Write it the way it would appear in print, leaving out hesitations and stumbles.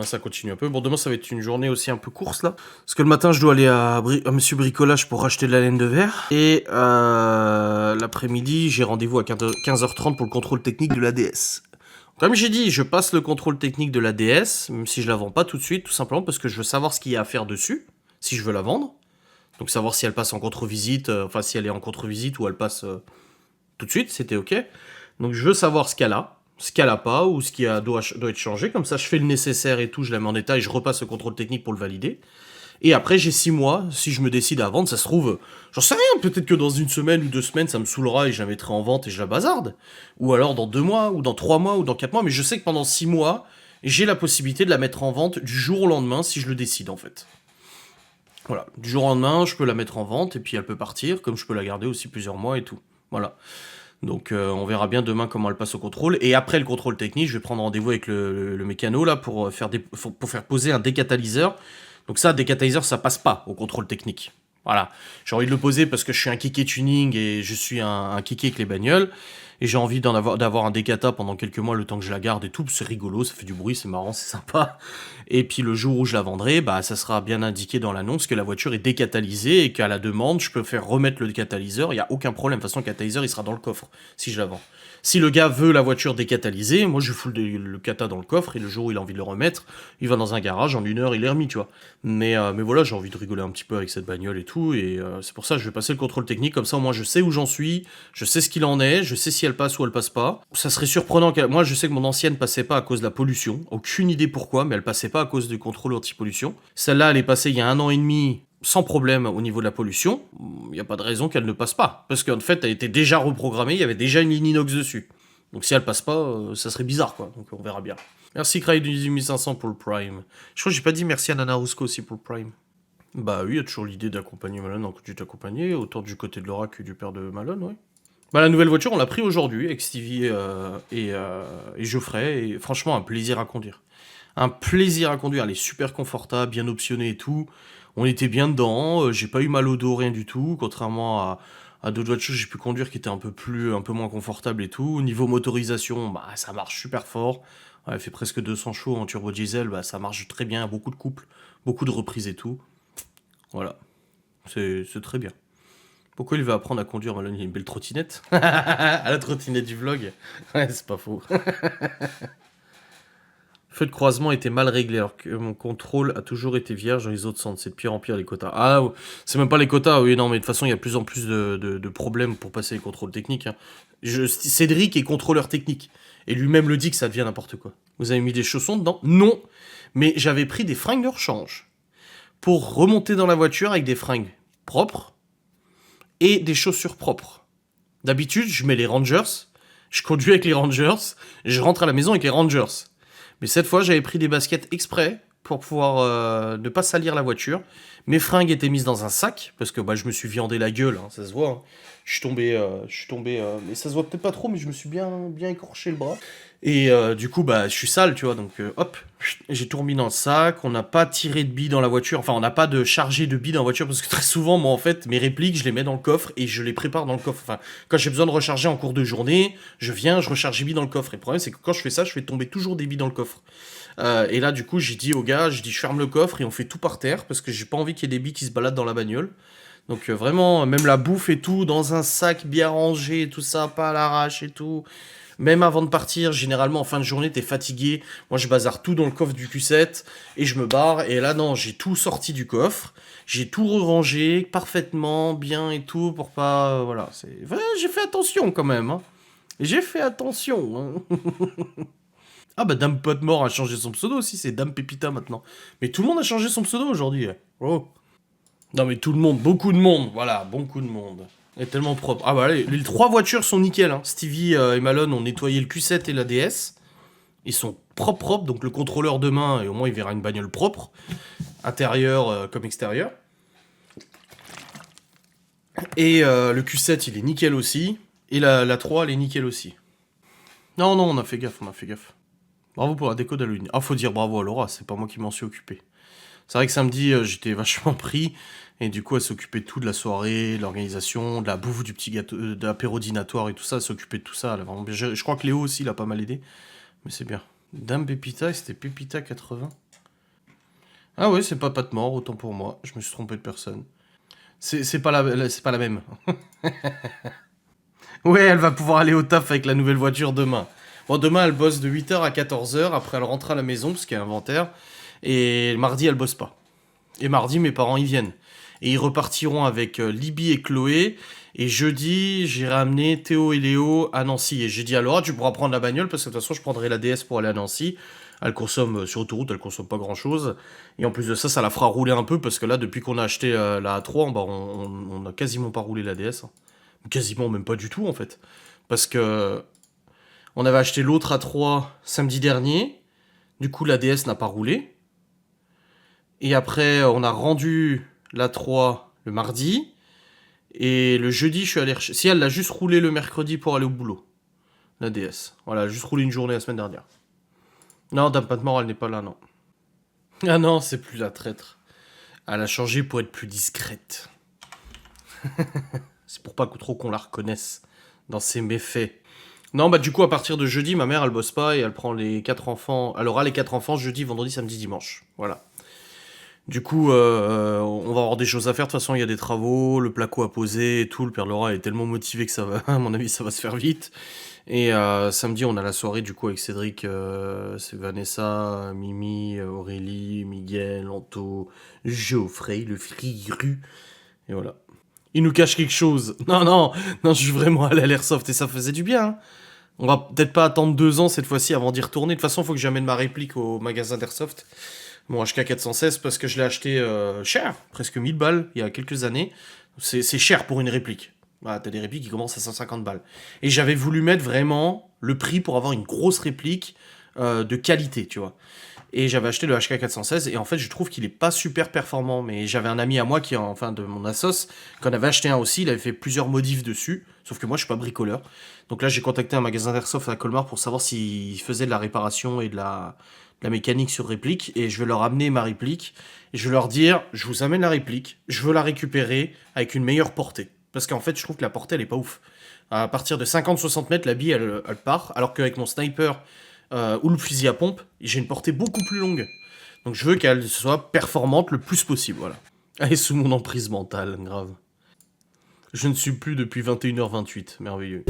ça continue un peu. Bon, demain, ça va être une journée aussi un peu course, là. Parce que le matin, je dois aller à Monsieur Bricolage pour racheter de la laine de verre. Et l'après-midi, j'ai rendez-vous à 15h30 pour le contrôle technique de la DS. Comme j'ai dit, je passe le contrôle technique de la DS, même si je la vends pas tout de suite, tout simplement parce que je veux savoir ce qu'il y a à faire dessus, si je veux la vendre. Donc savoir si elle passe en contre-visite, enfin si elle est en contre-visite ou elle passe tout de suite, c'était ok. Donc je veux savoir ce qu'elle a pas, ou ce qui doit être changé. Comme ça, je fais le nécessaire et tout, je la mets en état et je repasse le contrôle technique pour le valider. Et après, j'ai 6 mois, si je me décide à vendre, ça se trouve, j'en sais rien, peut-être que dans une semaine ou 2 semaines, ça me saoulera et je la mettrai en vente et je la bazarde. Ou alors dans 2 mois, ou dans 3 mois, ou dans 4 mois, mais je sais que pendant 6 mois, j'ai la possibilité de la mettre en vente du jour au lendemain si je le décide en fait. Voilà, du jour au lendemain, je peux la mettre en vente et puis elle peut partir, comme je peux la garder aussi plusieurs mois et tout. Voilà. Donc on verra bien demain comment elle passe au contrôle. Et après le contrôle technique, je vais prendre rendez-vous avec le mécano là pour faire poser un décatalyseur. Donc ça, décatalyseur, ça passe pas au contrôle technique. Voilà. J'ai envie de le poser parce que je suis un kiké tuning et je suis un kiké avec les bagnoles. Et j'ai envie d'avoir un décata pendant quelques mois, le temps que je la garde et tout. C'est rigolo, ça fait du bruit, c'est marrant, c'est sympa. Et puis le jour où je la vendrai, bah ça sera bien indiqué dans l'annonce que la voiture est décatalysée et qu'à la demande, je peux faire remettre le catalyseur. Il y a aucun problème. De toute façon, le catalyseur, il sera dans le coffre si je la vends. Si le gars veut la voiture décatalysée, moi je fous le cata dans le coffre et le jour où il a envie de le remettre, il va dans un garage, en 1 heure il est remis, tu vois. Mais voilà, j'ai envie de rigoler un petit peu avec cette bagnole et tout, et c'est pour ça que je vais passer le contrôle technique, comme ça au moins je sais où j'en suis, je sais ce qu'il en est, je sais si elle passe ou elle passe pas. Ça serait surprenant moi je sais que mon ancienne passait pas à cause de la pollution, aucune idée pourquoi, mais elle passait pas à cause du contrôle anti-pollution. Celle-là elle est passée il y a 1 an et demi, sans problème au niveau de la pollution, il n'y a pas de raison qu'elle ne passe pas. Parce qu'en fait, elle était déjà reprogrammée, il y avait déjà une ligne inox dessus. Donc si elle passe pas, ça serait bizarre, quoi. Donc on verra bien. Merci Cry du 18500 pour le Prime. Je crois que j'ai pas dit merci à Nana Rusco aussi pour le Prime. Bah oui, il y a toujours l'idée d'accompagner Malone en tu t'accompagner, autant du côté de Laura que du père de Malone, ouais. Bah la nouvelle voiture, on l'a pris aujourd'hui avec Stevie et Geoffrey, et franchement, un plaisir à conduire. Un plaisir à conduire, elle est super confortable, bien optionnée et tout. On était bien dedans, j'ai pas eu mal au dos, rien du tout, contrairement à d'autres voitures que j'ai pu conduire qui étaient un peu moins confortables et tout. Au niveau motorisation, bah ça marche super fort. Ouais, elle fait presque 200 chevaux en turbo diesel, bah ça marche très bien, beaucoup de couples, beaucoup de reprises et tout. Voilà, c'est très bien. Pourquoi il va apprendre à conduire, Malone? Il a une belle trottinette. À la trottinette du vlog. Ouais, c'est pas faux. Le feu de croisement était mal réglé alors que mon contrôle a toujours été vierge dans les autres centres. C'est de pire en pire les quotas. Ah, c'est même pas les quotas, oui, non, mais de toute façon, il y a de plus en plus de problèmes pour passer les contrôles techniques. Hein. Cédric est contrôleur technique. Et lui-même le dit que ça devient n'importe quoi. Vous avez mis des chaussons dedans? Non. Mais j'avais pris des fringues de rechange pour remonter dans la voiture avec des fringues propres et des chaussures propres. D'habitude, je mets les Rangers, je conduis avec les Rangers, et je rentre à la maison avec les Rangers. Mais cette fois, j'avais pris des baskets exprès pour pouvoir ne pas salir la voiture. Mes fringues étaient mises dans un sac, parce que bah, je me suis viandé la gueule, hein, ça se voit. Hein. Je suis tombé, mais ça se voit peut-être pas trop, mais je me suis bien écorché le bras. Et du coup, bah, je suis sale, tu vois, donc hop, j'ai tout remis dans le sac. On n'a pas tiré de billes dans la voiture, enfin, on n'a pas de chargé de billes dans la voiture, parce que très souvent, moi, en fait, mes répliques, je les mets dans le coffre et je les prépare dans le coffre. Enfin, quand j'ai besoin de recharger en cours de journée, je recharge les billes dans le coffre. Et le problème, c'est que quand je fais ça, je fais tomber toujours des billes dans le coffre. Et là, du coup, j'ai dit au gars, je ferme le coffre et on fait tout par terre, parce que j'ai pas envie qu'il y ait des billes qui se baladent dans la bagnole. Donc vraiment, même la bouffe et tout, dans un sac bien rangé, tout ça, pas à l'arrache et tout. Même avant de partir, généralement en fin de journée, t'es fatigué. Moi, je bazarde tout dans le coffre du Q7 et je me barre. Et là, non, j'ai tout sorti du coffre. J'ai tout rangé parfaitement, bien et tout, pour pas... voilà, j'ai fait attention quand même. Hein. J'ai fait attention. Hein. Ah bah Dame Potmore a changé son pseudo aussi, c'est Dame Pépita maintenant. Mais tout le monde a changé son pseudo aujourd'hui. Oh. Non mais tout le monde, beaucoup de monde, voilà, beaucoup de monde. Elle est tellement propre. Ah bah les 3 voitures sont nickel, hein. Stevie et Malone ont nettoyé le Q7 et la DS. Ils sont propres, donc le contrôleur demain, et au moins il verra une bagnole propre. Intérieur comme extérieur. Et le Q7 il est nickel aussi. Et la 3 elle est nickel aussi. Non, on a fait gaffe, Bravo pour la déco d'Halloween. Ah, faut dire bravo à Laura, c'est pas moi qui m'en suis occupé. C'est vrai que samedi, j'étais vachement pris, et du coup, elle s'occupait de tout, de la soirée, de l'organisation, de la bouffe, du petit gâteau, de l'apéro dînatoire et tout ça, elle s'occupait de tout ça. Elle a vraiment bien... Je crois que Léo aussi, il a pas mal aidé, mais c'est bien. Dame Pépita, c'était Pépita 80. Ah ouais, c'est pas Pat Mort, autant pour moi. Je me suis trompé de personne. C'est pas c'est pas la même. Ouais, elle va pouvoir aller au taf avec la nouvelle voiture demain. Bon, demain, elle bosse de 8h à 14h. Après, elle rentre à la maison parce qu'il y a inventaire. Et mardi, elle bosse pas. Et mardi, mes parents, ils viennent. Et ils repartiront avec Libby et Chloé. Et jeudi, j'irai amener Théo et Léo à Nancy. Et j'ai dit à Laura, tu pourras prendre la bagnole parce que de toute façon, je prendrai la DS pour aller à Nancy. Elle consomme sur autoroute, elle consomme pas grand chose. Et en plus de ça, ça la fera rouler un peu parce que là, depuis qu'on a acheté la A3, bah, on a quasiment pas roulé la DS, hein. Quasiment même pas du tout en fait. Parce que on avait acheté l'autre A3 samedi dernier. Du coup, la DS n'a pas roulé. Et après, on a rendu la 3 le mardi. Et le jeudi, je suis allé rechercher. Si elle l'a juste roulé le mercredi pour aller au boulot. La DS. Voilà, elle a juste roulé une journée la semaine dernière. Non, Dame Patmore, elle n'est pas là, non. Ah non, c'est plus la traître. Elle a changé pour être plus discrète. C'est pour pas que trop qu'on la reconnaisse dans ses méfaits. Non, bah du coup, à partir de jeudi, ma mère, elle bosse pas et elle prend les 4 enfants. Elle aura les 4 enfants jeudi, vendredi, samedi, dimanche. Voilà. Du coup, on va avoir des choses à faire. De toute façon, il y a des travaux, le placo à poser et tout. Le père Laura est tellement motivé que ça va, à mon avis, ça va se faire vite. Et samedi, on a la soirée du coup avec Cédric, c'est Vanessa, Mimi, Aurélie, Miguel, Anto, Geoffrey, le friru. Et voilà. Il nous cache quelque chose. Non, non, non, je suis vraiment allé à l'Airsoft et ça faisait du bien, hein. On va peut-être pas attendre 2 ans cette fois-ci avant d'y retourner. De toute façon, il faut que j'amène ma réplique au magasin d'Airsoft. Mon HK416 parce que je l'ai acheté cher, presque 1000 balles il y a quelques années. C'est cher pour une réplique. Bah, t'as des répliques qui commencent à 150 balles. Et j'avais voulu mettre vraiment le prix pour avoir une grosse réplique de qualité, tu vois. Et j'avais acheté le HK416 et en fait je trouve qu'il est pas super performant. Mais j'avais un ami à moi qui, enfin de mon Asos, qui en avait acheté un aussi, il avait fait plusieurs modifs dessus. Sauf que moi je suis pas bricoleur. Donc là j'ai contacté un magasin d'Airsoft à Colmar pour savoir s'ils faisaient de la réparation et de la mécanique sur réplique. Et je vais leur amener ma réplique. Et je vais leur dire, je vous amène la réplique, je veux la récupérer avec une meilleure portée. Parce qu'en fait je trouve que la portée elle est pas ouf. À partir de 50-60 mètres, la bille elle part. Alors qu'avec mon sniper ou le fusil à pompe, j'ai une portée beaucoup plus longue. Donc je veux qu'elle soit performante le plus possible, voilà. Elle est sous mon emprise mentale, grave. Je ne suis plus depuis 21h28, merveilleux.